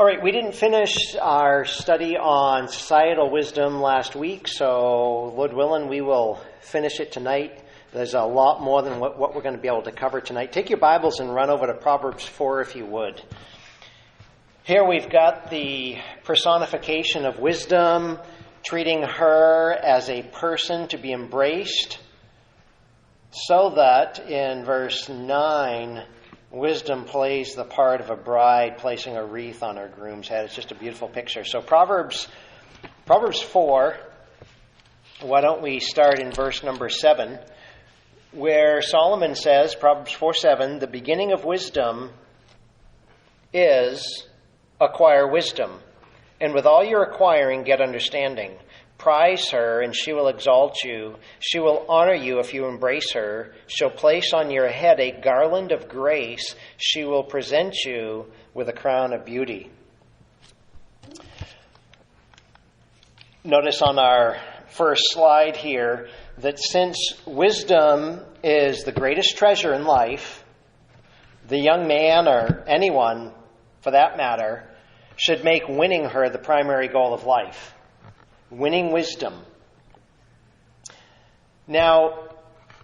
All right, we didn't finish our study on societal wisdom last week, so Lord willing, we will finish it tonight. There's a lot more than what we're going to be able to cover tonight. Take your Bibles and run over to Proverbs 4 if you would. Here we've got the personification of wisdom, treating her as a person to be embraced, so that in verse 9, wisdom plays the part of a bride placing a wreath on her groom's head. It's just a beautiful picture. So Proverbs 4, why don't we start in verse number 7, where Solomon says, Proverbs 4:7, the beginning of wisdom is acquire wisdom, and with all your acquiring get understanding. Prize her, and she will exalt you. She will honor you if you embrace her. She'll place on your head a garland of grace. She will present you with a crown of beauty. Notice on our first slide here that since wisdom is the greatest treasure in life, the young man, or anyone for that matter, should make winning her the primary goal of life. Winning wisdom. Now,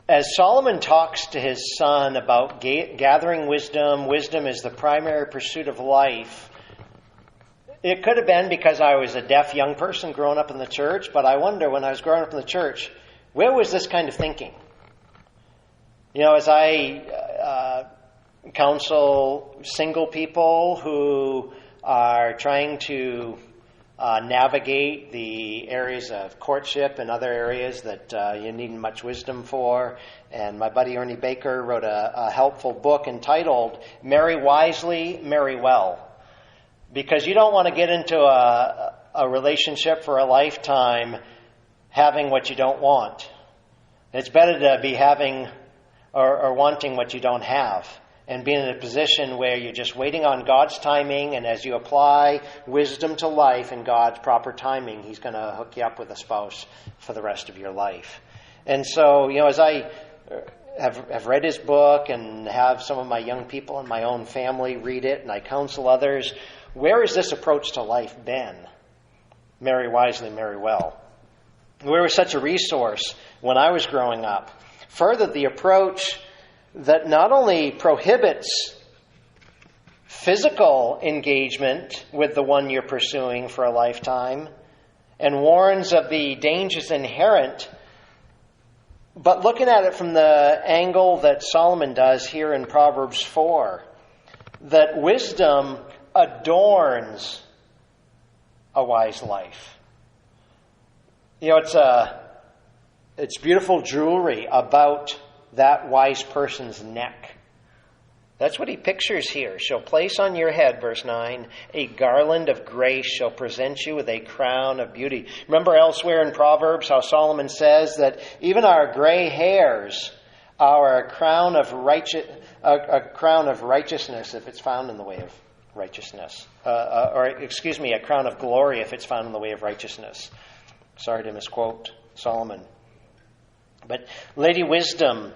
as Solomon talks to his son about gathering wisdom, wisdom is the primary pursuit of life. It could have been because I was a deaf young person growing up in the church, but I wonder when I was growing up in the church, where was this kind of thinking? You know, as I counsel single people who are trying to navigate the areas of courtship and other areas that you need much wisdom for. And my buddy Ernie Baker wrote a helpful book entitled Marry Wisely, Marry Well. Because you don't want to get into a relationship for a lifetime having what you don't want. It's better to be having or wanting what you don't have, and being in a position where you're just waiting on God's timing, and as you apply wisdom to life in God's proper timing, He's going to hook you up with a spouse for the rest of your life. And so, you know, as I have read his book and have some of my young people in my own family read it, and I counsel others, where has this approach to life been? Marry wisely, marry well. Where was such a resource when I was growing up? Further, the approach that not only prohibits physical engagement with the one you're pursuing for a lifetime and warns of the dangers inherent, but looking at it from the angle that Solomon does here in Proverbs 4, that wisdom adorns a wise life. You know, it's beautiful jewelry about that wise person's neck. That's what he pictures here. She'll place on your head, verse 9, a garland of grace. She'll present you with a crown of beauty. Remember elsewhere in Proverbs how Solomon says that even our gray hairs are a crown of righteousness if it's found in the way of righteousness. A crown of glory if it's found in the way of righteousness. Sorry to misquote Solomon. But Lady Wisdom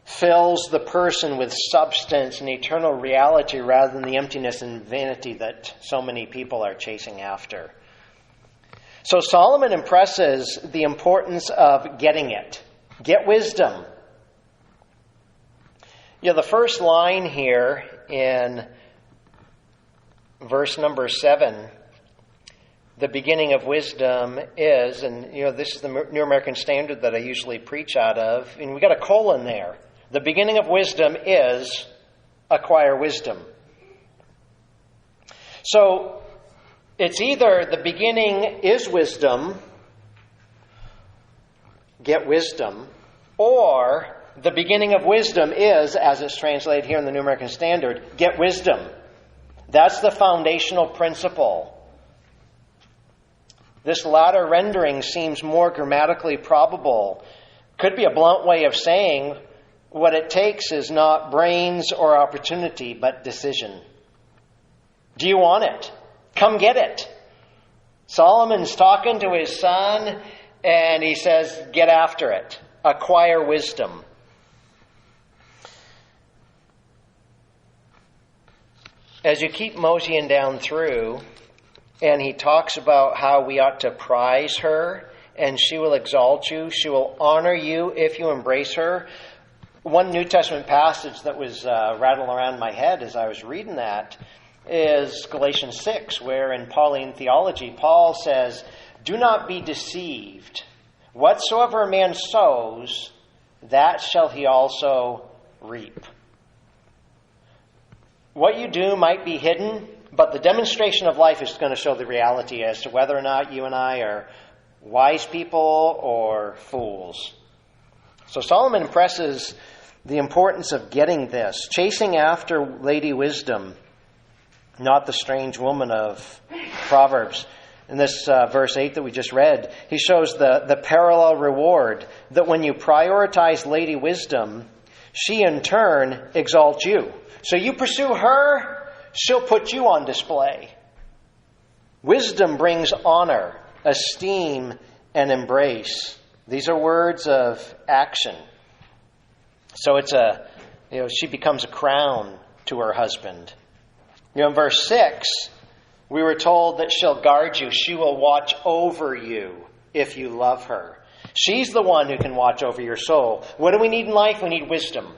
fills the person with substance and eternal reality rather than the emptiness and vanity that so many people are chasing after. So Solomon impresses the importance of getting it. Get wisdom. You know, the first line here in verse number 7, the beginning of wisdom is, and you know, this is the New American Standard that I usually preach out of, and we got a colon there. The beginning of wisdom is acquire wisdom. So it's either the beginning is wisdom, get wisdom, or the beginning of wisdom is, as it's translated here in the New American Standard, get wisdom. That's the foundational principle. This latter rendering seems more grammatically probable. Could be a blunt way of saying what it takes is not brains or opportunity, but decision. Do you want it? Come get it. Solomon's talking to his son, and he says, get after it. Acquire wisdom. as you keep moseying down through, and he talks about how we ought to prize her, and she will exalt you, she will honor you if you embrace her. One New Testament passage that was rattling around my head as I was reading that is Galatians 6, where in Pauline theology, Paul says, "Do not be deceived. Whatsoever a man sows, that shall he also reap." What you do might be hidden, but the demonstration of life is going to show the reality as to whether or not you and I are wise people or fools. So Solomon impresses the importance of getting this, chasing after Lady Wisdom, not the strange woman of Proverbs. In this verse 8 that we just read, he shows the parallel reward, that when you prioritize Lady Wisdom, she in turn exalts you. So you pursue her, she'll put you on display. Wisdom brings honor, esteem, and embrace. These are words of action. So she becomes a crown to her husband. In verse 6, we were told that she'll guard you. She will watch over you if you love her. She's the one who can watch over your soul. What do we need in life? We need wisdom.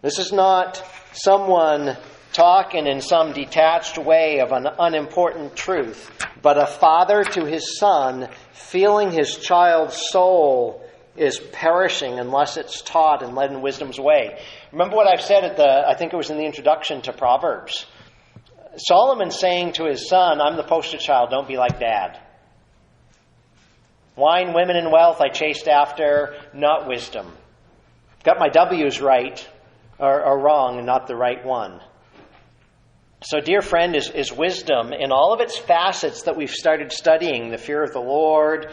This is not someone talking in some detached way of an unimportant truth, but a father to his son feeling his child's soul is perishing unless it's taught and led in wisdom's way. Remember what I've said I think it was in the introduction to Proverbs. Solomon's saying to his son, I'm the poster child, don't be like dad. Wine, women, and wealth I chased after, not wisdom. Got my W's right or wrong and not the right one. So, dear friend, is wisdom in all of its facets that we've started studying, the fear of the Lord,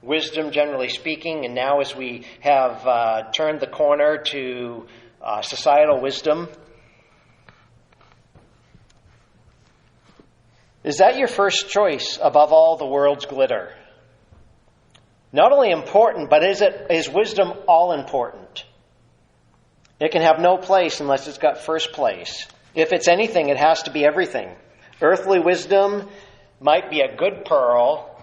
wisdom generally speaking, and now as we have turned the corner to societal wisdom. Is that your first choice above all the world's glitter? Not only important, but is wisdom all important? It can have no place unless it's got first place. If it's anything, it has to be everything. Earthly wisdom might be a good pearl,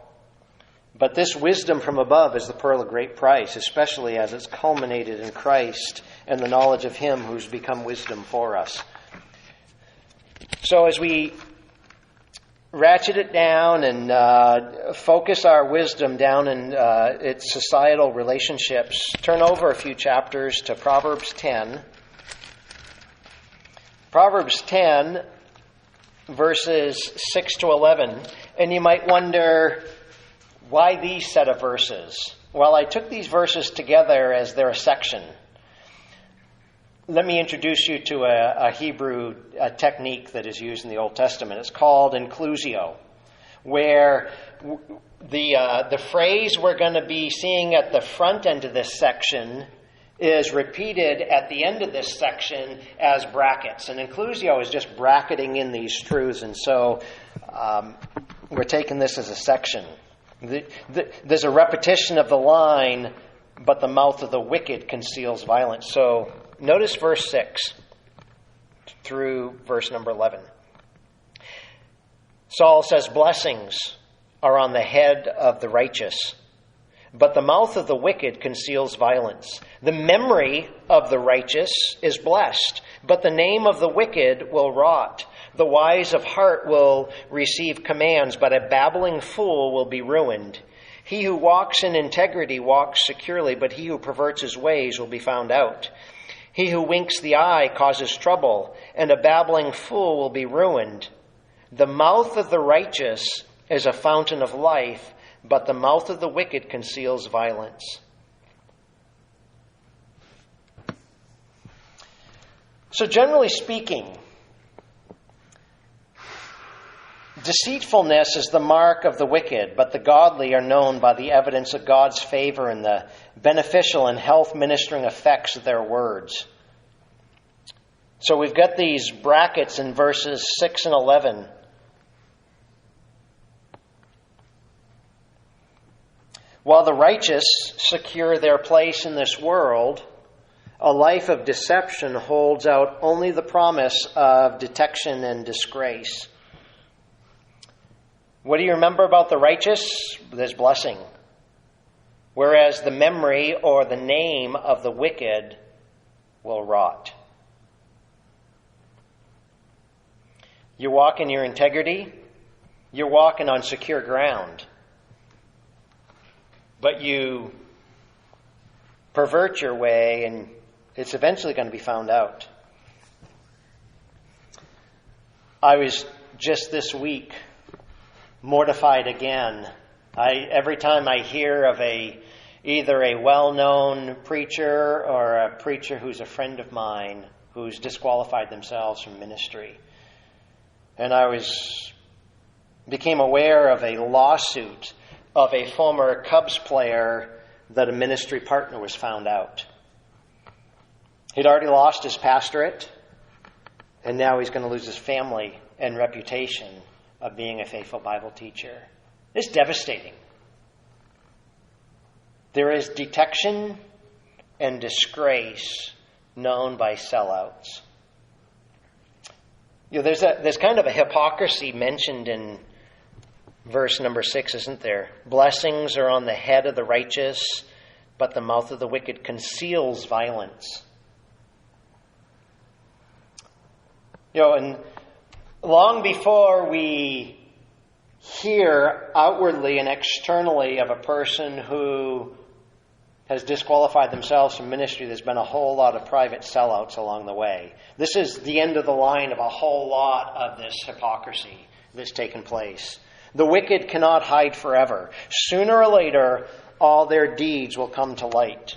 but this wisdom from above is the pearl of great price, especially as it's culminated in Christ and the knowledge of Him who's become wisdom for us. So as we ratchet it down and focus our wisdom down in its societal relationships, turn over a few chapters to Proverbs 10. Proverbs 10, verses 6 to 11. And you might wonder, why these set of verses? Well, I took these verses together as they're a section. Let me introduce you to a Hebrew technique that is used in the Old Testament. It's called inclusio, where the phrase we're going to be seeing at the front end of this section is repeated at the end of this section as brackets. And inclusio is just bracketing in these truths, and so we're taking this as a section. There's a repetition of the line, but the mouth of the wicked conceals violence. So notice verse 6 through verse number 11. Saul says, blessings are on the head of the righteous, but the mouth of the wicked conceals violence. The memory of the righteous is blessed, but the name of the wicked will rot. The wise of heart will receive commands, but a babbling fool will be ruined. He who walks in integrity walks securely, but he who perverts his ways will be found out. He who winks the eye causes trouble, and a babbling fool will be ruined. The mouth of the righteous is a fountain of life, but the mouth of the wicked conceals violence. So generally speaking, deceitfulness is the mark of the wicked, but the godly are known by the evidence of God's favor and the beneficial and health-ministering effects of their words. So we've got these brackets in verses 6 and 11. While the righteous secure their place in this world, A life of deception holds out only the promise of detection and disgrace. What do you remember about the righteous? There's blessing. Whereas the memory or the name of the wicked will rot. You walk in your integrity, you're walking on secure ground. But you pervert your way, and it's eventually going to be found out. I was just this week mortified again. Every time I hear of either a well-known preacher or a preacher who's a friend of mine who's disqualified themselves from ministry. And I became aware of a lawsuit of a former Cubs player that a ministry partner was found out. He'd already lost his pastorate, and now he's going to lose his family and reputation of being a faithful Bible teacher. It's devastating. There is detection and disgrace known by sellouts. There's kind of a hypocrisy mentioned in verse number 6, isn't there? Blessings are on the head of the righteous, but the mouth of the wicked conceals violence. And long before we hear outwardly and externally of a person who has disqualified themselves from ministry, there's been a whole lot of private sellouts along the way. This is the end of the line of a whole lot of this hypocrisy that's taken place. The wicked cannot hide forever. Sooner or later, all their deeds will come to light.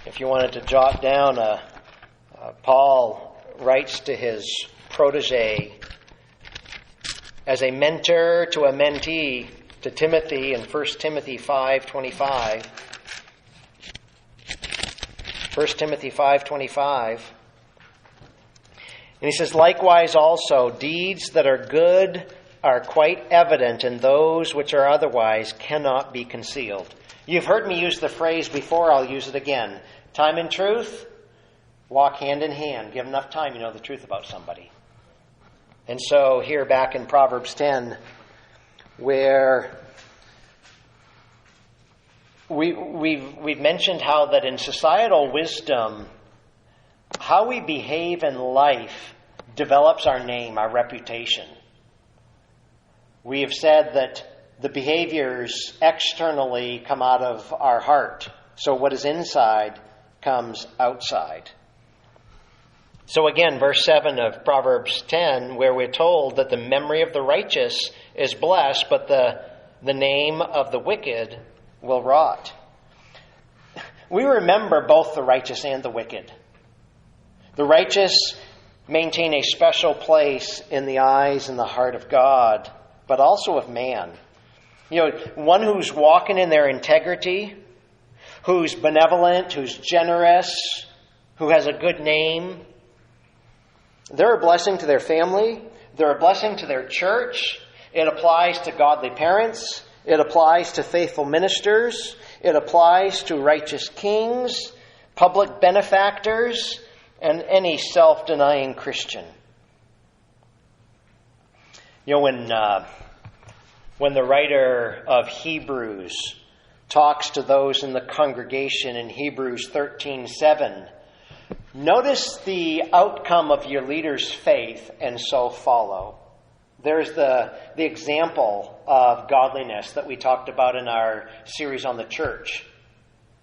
If you wanted to jot down, Paul writes to his protege as a mentor to a mentee to Timothy in 1 Timothy 5:25. 1 Timothy 5:25. And he says, likewise also, deeds that are good are quite evident, and those which are otherwise cannot be concealed. You've heard me use the phrase before, I'll use it again. Time and truth walk hand in hand. Give enough time, you know the truth about somebody. And so here back in Proverbs 10, where we've mentioned how that in societal wisdom, how we behave in life develops our name, our reputation. We have said that the behaviors externally come out of our heart. So what is inside comes outside. So again, verse 7 of Proverbs 10, where we're told that the memory of the righteous is blessed, but the name of the wicked will rot. We remember both the righteous and the wicked. The righteous maintain a special place in the eyes and the heart of God, but also of man. One who's walking in their integrity, who's benevolent, who's generous, who has a good name. They're a blessing to their family. They're a blessing to their church. It applies to godly parents. It applies to faithful ministers. It applies to righteous kings, public benefactors, and any self-denying Christian. When the writer of Hebrews talks to those in the congregation in Hebrews 13:7, notice the outcome of your leader's faith and so follow. There's the example of godliness that we talked about in our series on the church.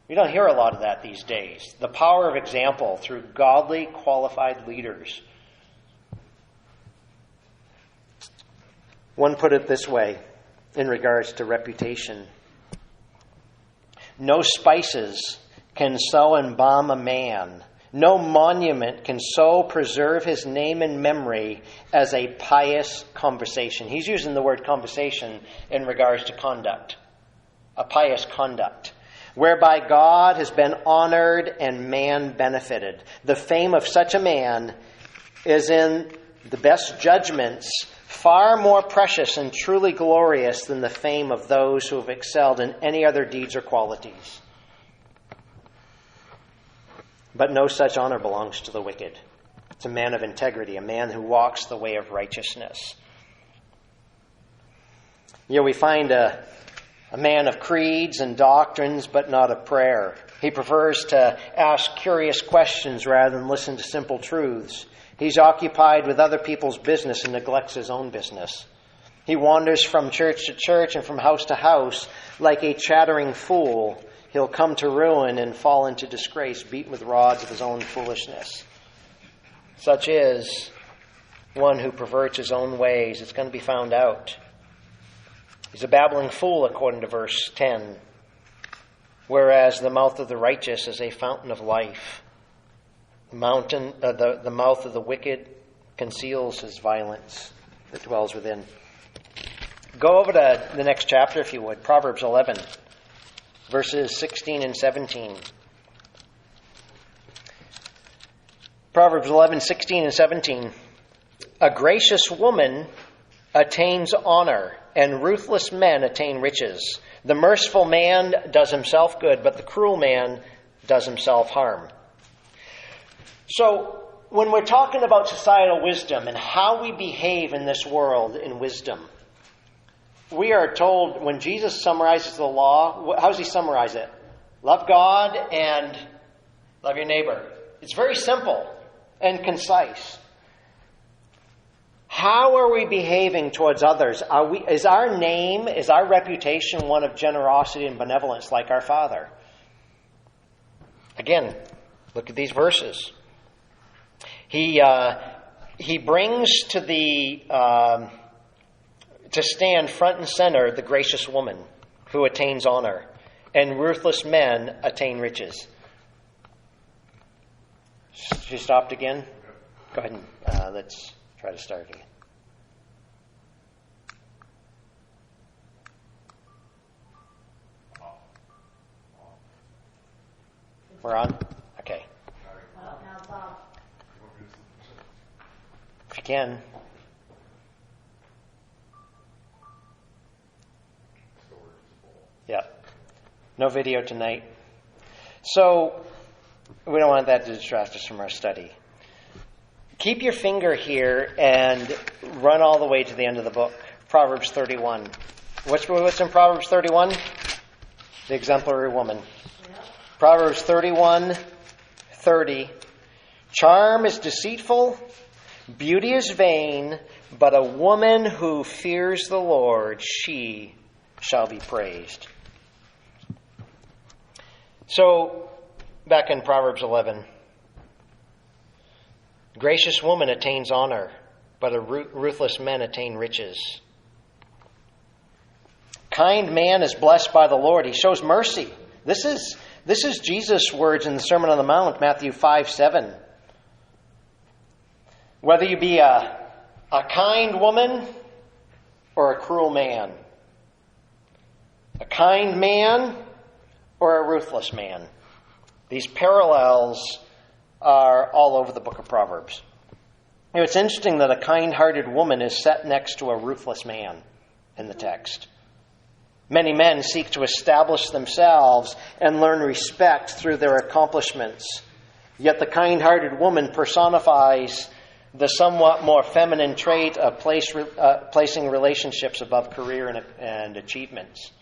We don't hear a lot of that these days. The power of example through godly, qualified leaders. One put it this way in regards to reputation. No spices can so embalm a man. No monument can so preserve his name and memory as a pious conversation. He's using the word conversation in regards to conduct. A pious conduct, whereby God has been honored and man benefited. The fame of such a man is in the best judgments far more precious and truly glorious than the fame of those who have excelled in any other deeds or qualities. but no such honor belongs to the wicked. It's a man of integrity, a man who walks the way of righteousness. We find a man of creeds and doctrines, but not of prayer. He prefers to ask curious questions rather than listen to simple truths. He's occupied with other people's business and neglects his own business. He wanders from church to church and from house to house like a chattering fool. He'll come to ruin and fall into disgrace, beaten with rods of his own foolishness. Such is one who perverts his own ways. It's going to be found out. He's a babbling fool, according to verse 10. Whereas the mouth of the righteous is a fountain of life. The mouth of the wicked conceals his violence that dwells within. Go over to the next chapter, if you would. Proverbs 11, verses 16 and 17. Proverbs 11, 16 and 17. A gracious woman attains honor, and ruthless men attain riches. The merciful man does himself good, but the cruel man does himself harm. So, when we're talking about societal wisdom and how we behave in this world in wisdom, we are told when Jesus summarizes the law, how does he summarize it? Love God and love your neighbor. It's very simple and concise. How are we behaving towards others? Is our name, is our reputation one of generosity and benevolence like our Father? Again, look at these verses. He brings to stand front and center the gracious woman who attains honor, and ruthless men attain riches. She stopped again? Go ahead and let's try to start again. We're on? Okay. If you can. Yeah. No video tonight. So, we don't want that to distract us from our study. Keep your finger here and run all the way to the end of the book. Proverbs 31. What's in Proverbs 31? The exemplary woman. Yeah. Proverbs 31:30. Charm is deceitful, beauty is vain, but a woman who fears the Lord, she shall be praised. So, back in Proverbs 11. Gracious woman attains honor, but a ruthless men attain riches. Kind man is blessed by the Lord. He shows mercy. This is Jesus' words in the Sermon on the Mount, Matthew 5:7. Whether you be a kind woman or a cruel man, a kind man or a ruthless man. These parallels are all over the book of Proverbs. It's interesting that a kind-hearted woman is set next to a ruthless man in the text. Many men seek to establish themselves and learn respect through their accomplishments. Yet the kind-hearted woman personifies the somewhat more feminine trait of placing relationships above career and achievements.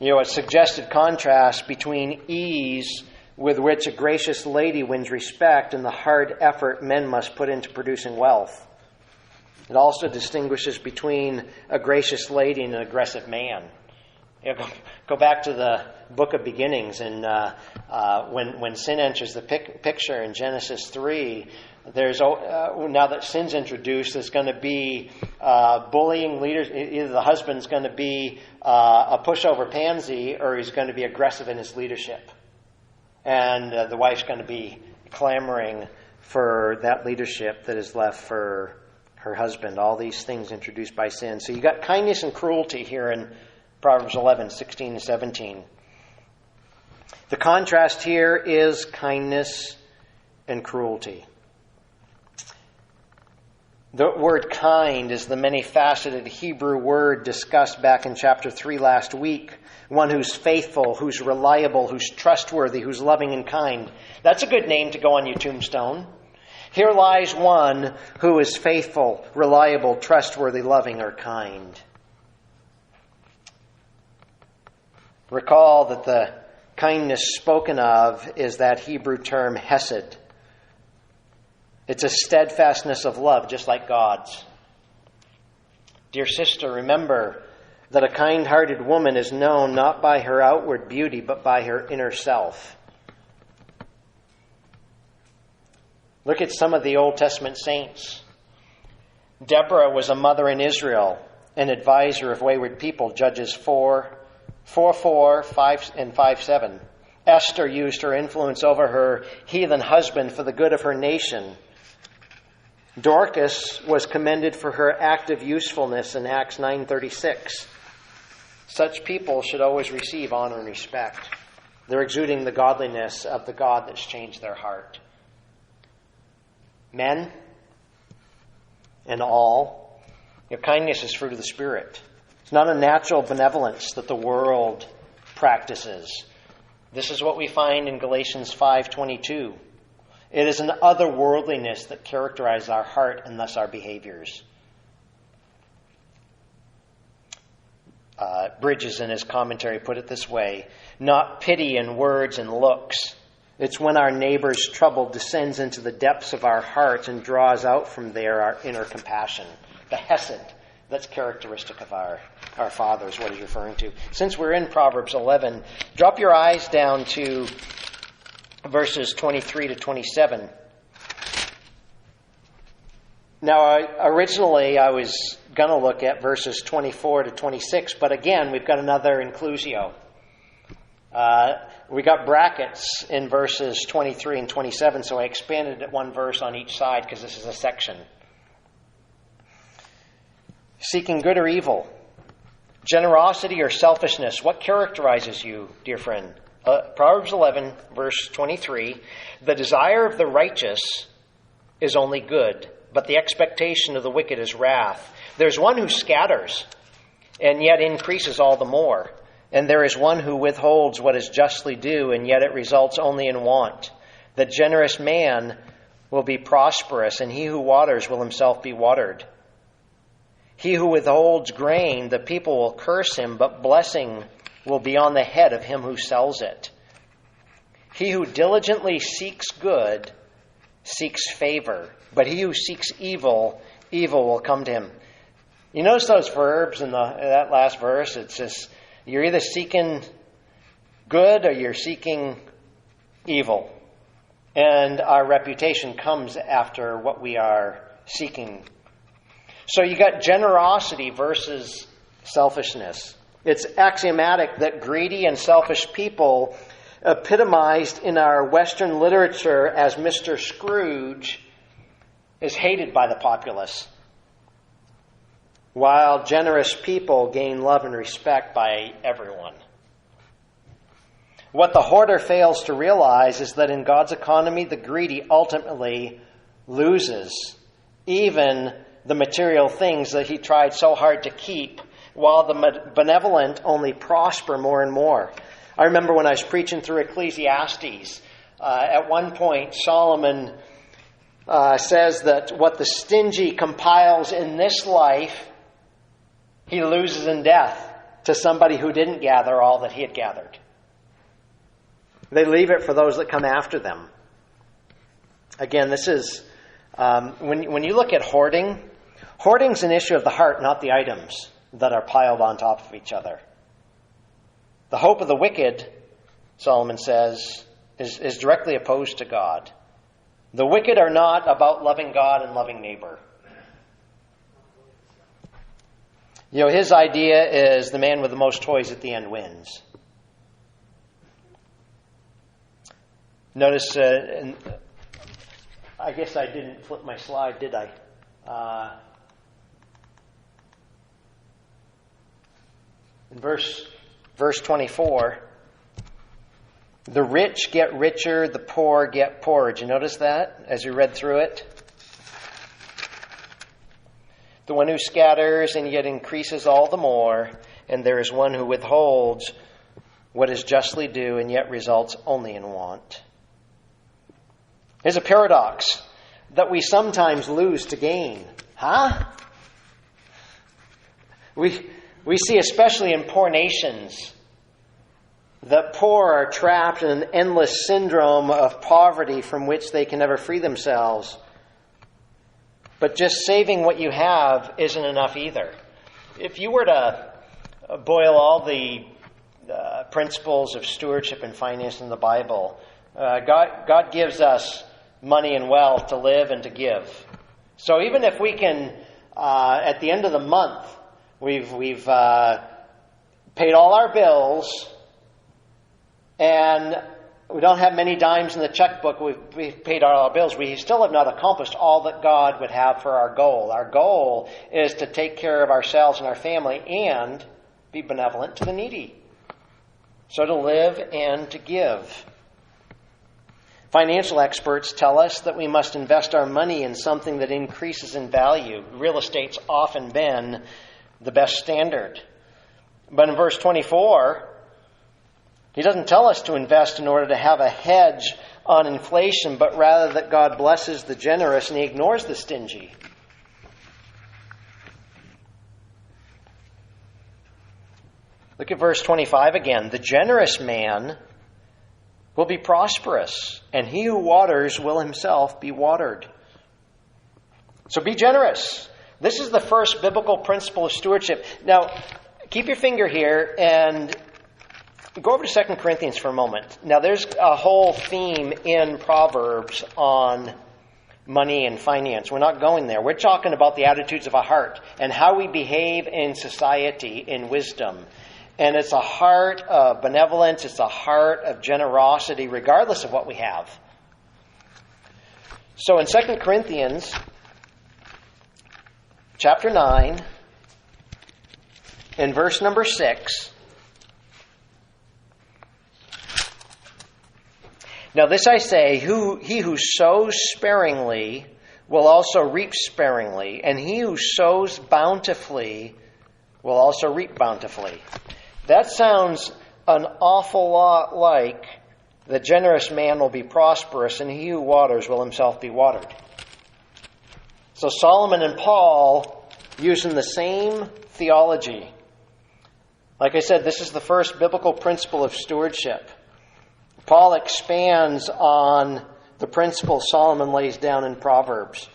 A suggested contrast between ease with which a gracious lady wins respect and the hard effort men must put into producing wealth. It also distinguishes between a gracious lady and an aggressive man. Go back to the book of beginnings, and when sin enters the picture in Genesis 3, there's now that sin's introduced, there's going to be bullying leaders. Either the husband's going to be a pushover pansy, or he's going to be aggressive in his leadership. And the wife's going to be clamoring for that leadership that is left for her husband. All these things introduced by sin. So you got kindness and cruelty here in Proverbs 11, 16 and 17. The contrast here is kindness and cruelty. The word kind is the many-faceted Hebrew word discussed back in chapter 3 last week. One who's faithful, who's reliable, who's trustworthy, who's loving and kind. That's a good name to go on your tombstone. Here lies one who is faithful, reliable, trustworthy, loving, or kind. Recall that the kindness spoken of is that Hebrew term hesed. It's a steadfastness of love, just like God's. Dear sister, remember that a kind-hearted woman is known not by her outward beauty, but by her inner self. Look at some of the Old Testament saints. Deborah was a mother in Israel, an advisor of wayward people, Judges 4:4, 5 and 5:7. Esther used her influence over her heathen husband for the good of her nation. Dorcas was commended for her active usefulness in Acts 9:36. Such people should always receive honor and respect. They're exuding the godliness of the God that's changed their heart. Men and all, your kindness is fruit of the Spirit. It's not a natural benevolence that the world practices. This is what we find in Galatians 5:22. It is an otherworldliness that characterizes our heart and thus our behaviors. Bridges in his commentary put it this way: not pity in words and looks. It's when our neighbor's trouble descends into the depths of our hearts and draws out from there our inner compassion. The hesed that's characteristic of our Father is what he's referring to. Since we're in Proverbs 11, drop your eyes down to verses 23 to 27. Now, originally I was going to look at verses 24 to 26, but again, we've got another inclusio. We got brackets in verses 23 and 27, so I expanded it one verse on each side because this is a section. Seeking good or evil, generosity or selfishness, what characterizes you, dear friend? Proverbs 11, verse 23, the desire of the righteous is only good, but the expectation of the wicked is wrath. There's one who scatters and yet increases all the more. And there is one who withholds what is justly due, and yet it results only in want. The generous man will be prosperous, and he who waters will himself be watered. He who withholds grain, the people will curse him, but blessing will be on the head of him who sells it. He who diligently seeks good seeks favor, but he who seeks evil, evil will come to him. You notice those verbs in that last verse? It's just, you're either seeking good or you're seeking evil. And our reputation comes after what we are seeking. So you got generosity versus selfishness. It's axiomatic that greedy and selfish people, epitomized in our Western literature as Mr. Scrooge, is hated by the populace, while generous people gain love and respect by everyone. What the hoarder fails to realize is that in God's economy, the greedy ultimately loses even the material things that he tried so hard to keep, while the benevolent only prosper more and more. I remember when I was preaching through Ecclesiastes, at one point Solomon says that what the stingy compiles in this life, he loses in death to somebody who didn't gather all that he had gathered. They leave it for those that come after them. Again, this is, when you look at hoarding, hoarding's an issue of the heart, not the items that are piled on top of each other. The hope of the wicked, Solomon says, is directly opposed to God. The wicked are not about loving God and loving neighbor. You know, his idea is the man with the most toys at the end wins. Notice, I guess I didn't flip my slide, did I? In verse 24, the rich get richer, the poor get poorer. Did you notice that as you read through it? The one who scatters and yet increases all the more, and there is one who withholds what is justly due and yet results only in want. There's a paradox that we sometimes lose to gain. We see, especially in poor nations, that poor are trapped in an endless syndrome of poverty from which they can never free themselves. But just saving what you have isn't enough either. If you were to boil all the principles of stewardship and finance in the Bible, God gives us money and wealth to live and to give. So even if we can, at the end of the month, we've paid all our bills, and we don't have many dimes in the checkbook, we've paid all our bills, we still have not accomplished all that God would have for our goal. Our goal is to take care of ourselves and our family and be benevolent to the needy. So to live and to give. Financial experts tell us that we must invest our money in something that increases in value. Real estate's often been the best standard. But in verse 24, he doesn't tell us to invest in order to have a hedge on inflation, but rather that God blesses the generous and he ignores the stingy. Look at verse 25 again. The generous man will be prosperous, and he who waters will himself be watered. So be generous. This is the first biblical principle of stewardship. Now, keep your finger here and go over to 2 Corinthians for a moment. Now, there's a whole theme in Proverbs on money and finance. We're not going there. We're talking about the attitudes of a heart and how we behave in society in wisdom. And it's a heart of benevolence. It's a heart of generosity, regardless of what we have. So in 2 Corinthians chapter 9, in verse number 6, now this I say, he who sows sparingly will also reap sparingly, and he who sows bountifully will also reap bountifully. That sounds an awful lot like the generous man will be prosperous, and he who waters will himself be watered. So Solomon and Paul using the same theology. Like I said, this is the first biblical principle of stewardship. Paul expands on the principle Solomon lays down in Proverbs.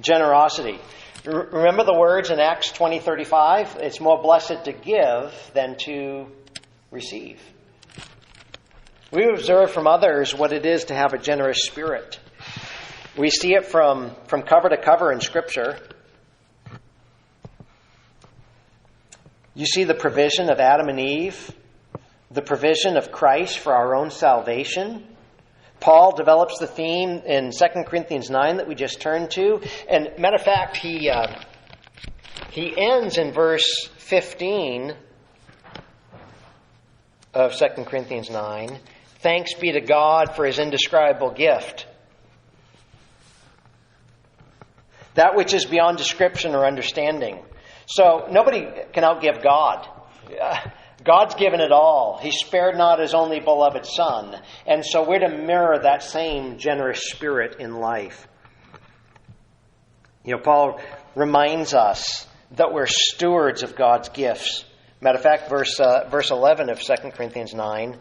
Generosity. Remember the words in Acts 20:35? It's more blessed to give than to receive. We observe from others what it is to have a generous spirit. We see it from cover to cover in Scripture. You see the provision of Adam and Eve, the provision of Christ for our own salvation. Paul develops the theme in 2 Corinthians 9 that we just turned to. And matter of fact, he ends in verse 15 of 2 Corinthians 9. Thanks be to God for his indescribable gift. That which is beyond description or understanding. So nobody can outgive God. God's given it all. He spared not his only beloved Son. And so we're to mirror that same generous spirit in life. Paul reminds us that we're stewards of God's gifts. Matter of fact, verse 11 of 2 Corinthians 9,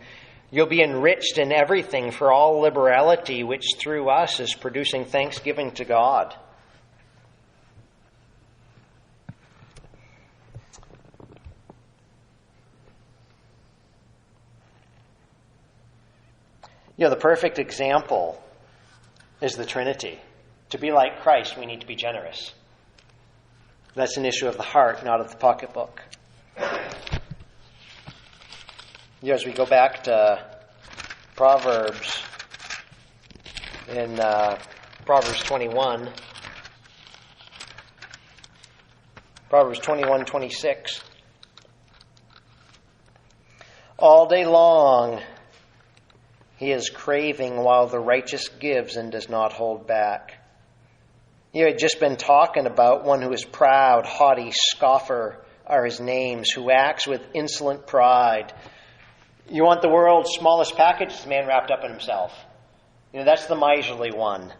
you'll be enriched in everything for all liberality, which through us is producing thanksgiving to God. The perfect example is the Trinity. To be like Christ, we need to be generous. That's an issue of the heart, not of the pocketbook. As we go back to Proverbs, in Proverbs 21, Proverbs 21:26. All day long he is craving while the righteous gives and does not hold back. You had just been talking about one who is proud, haughty, scoffer are his names, who acts with insolent pride. You want the world's smallest package? It's a man wrapped up in himself. That's the miserly one.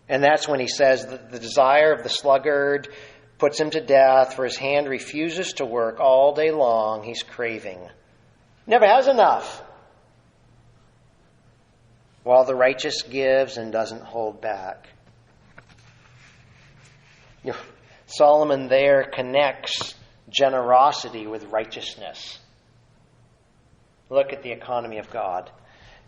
And that's when he says that the desire of the sluggard puts him to death, for his hand refuses to work all day long. He's craving. Never has enough. While the righteous gives and doesn't hold back. Solomon there connects generosity with righteousness. Look at the economy of God.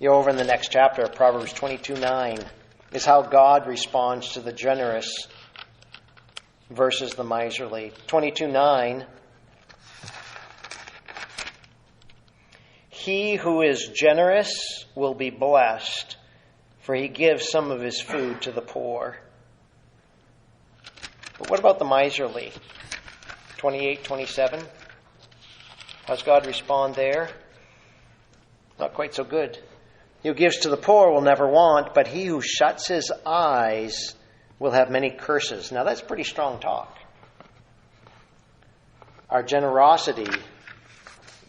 Over in the next chapter, Proverbs 22:9, is how God responds to the generous versus the miserly. 22:9, he who is generous will be blessed, for he gives some of his food to the poor. But what about the miserly? 28:27. How's God respond there? Not quite so good. He who gives to the poor will never want, but he who shuts his eyes will have many curses. Now that's pretty strong talk. Our generosity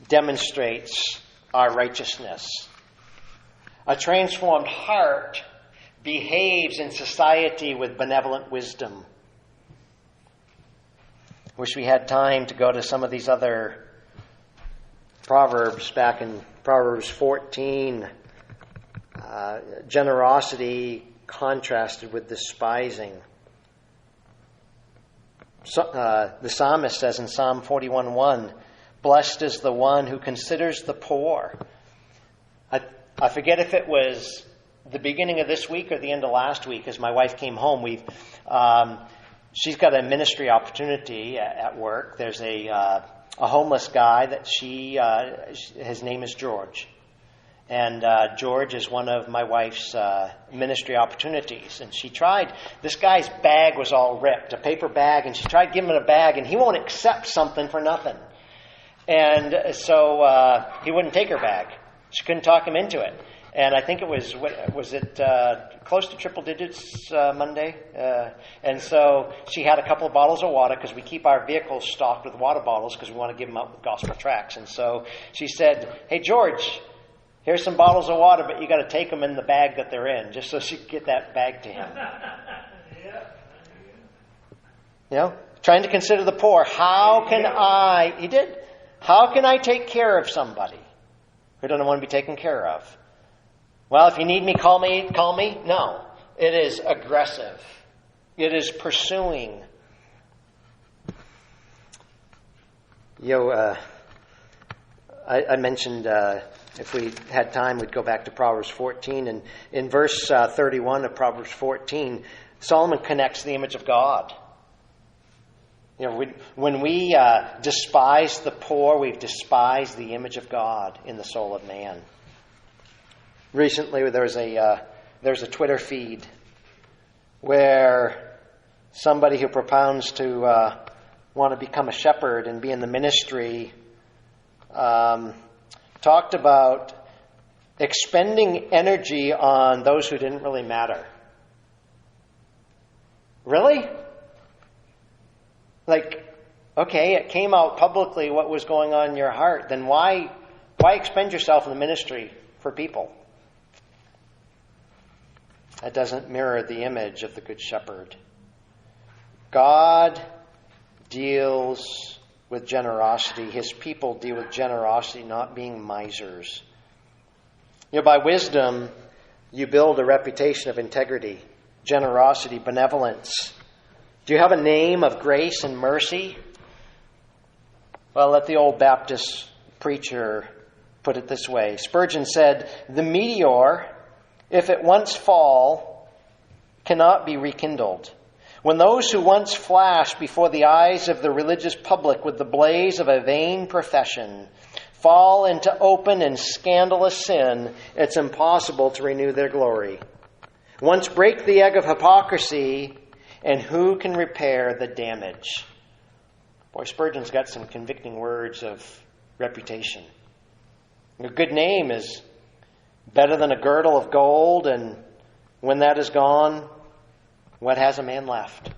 demonstrates our righteousness. A transformed heart behaves in society with benevolent wisdom. Wish we had time to go to some of these other Proverbs back in Proverbs 14. Generosity contrasted with despising. The psalmist says in Psalm 41:1, blessed is the one who considers the poor. I forget if it was the beginning of this week or the end of last week as my wife came home. She's got a ministry opportunity at work. There's a homeless guy that his name is George. And George is one of my wife's ministry opportunities. And she tried, this guy's bag was all ripped, a paper bag, and she tried giving him a bag, and he won't accept something for nothing. And so he wouldn't take her bag. She couldn't talk him into it. And I think it was close to triple digits Monday. And so she had a couple of bottles of water, because we keep our vehicles stocked with water bottles because we want to give them out with gospel tracts. And so she said, hey, George, here's some bottles of water, but you got to take them in the bag that they're in, just so she could get that bag to him. Trying to consider the poor. How can I take care of somebody who doesn't want to be taken care of? Well, if you need me, call me. No. It is aggressive. It is pursuing. I mentioned if we had time, we'd go back to Proverbs 14. And in verse 31 of Proverbs 14, Solomon connects the image of God. When we despise the poor, we've despised the image of God in the soul of man. Recently, there's a Twitter feed where somebody who propounds to want to become a shepherd and be in the ministry talked about expending energy on those who didn't really matter. Really? Okay, it came out publicly what was going on in your heart. Then why expend yourself in the ministry for people? That doesn't mirror the image of the Good Shepherd. God deals with generosity. His people deal with generosity, not being misers. By wisdom, you build a reputation of integrity, generosity, benevolence. Do you have a name of grace and mercy? Well, let the old Baptist preacher put it this way. Spurgeon said, the meteor, if it once fall, cannot be rekindled. When those who once flashed before the eyes of the religious public with the blaze of a vain profession fall into open and scandalous sin, it's impossible to renew their glory. Once break the egg of hypocrisy, and who can repair the damage? Boy, Spurgeon's got some convicting words of reputation. A good name is better than a girdle of gold, and when that is gone, What has a man left?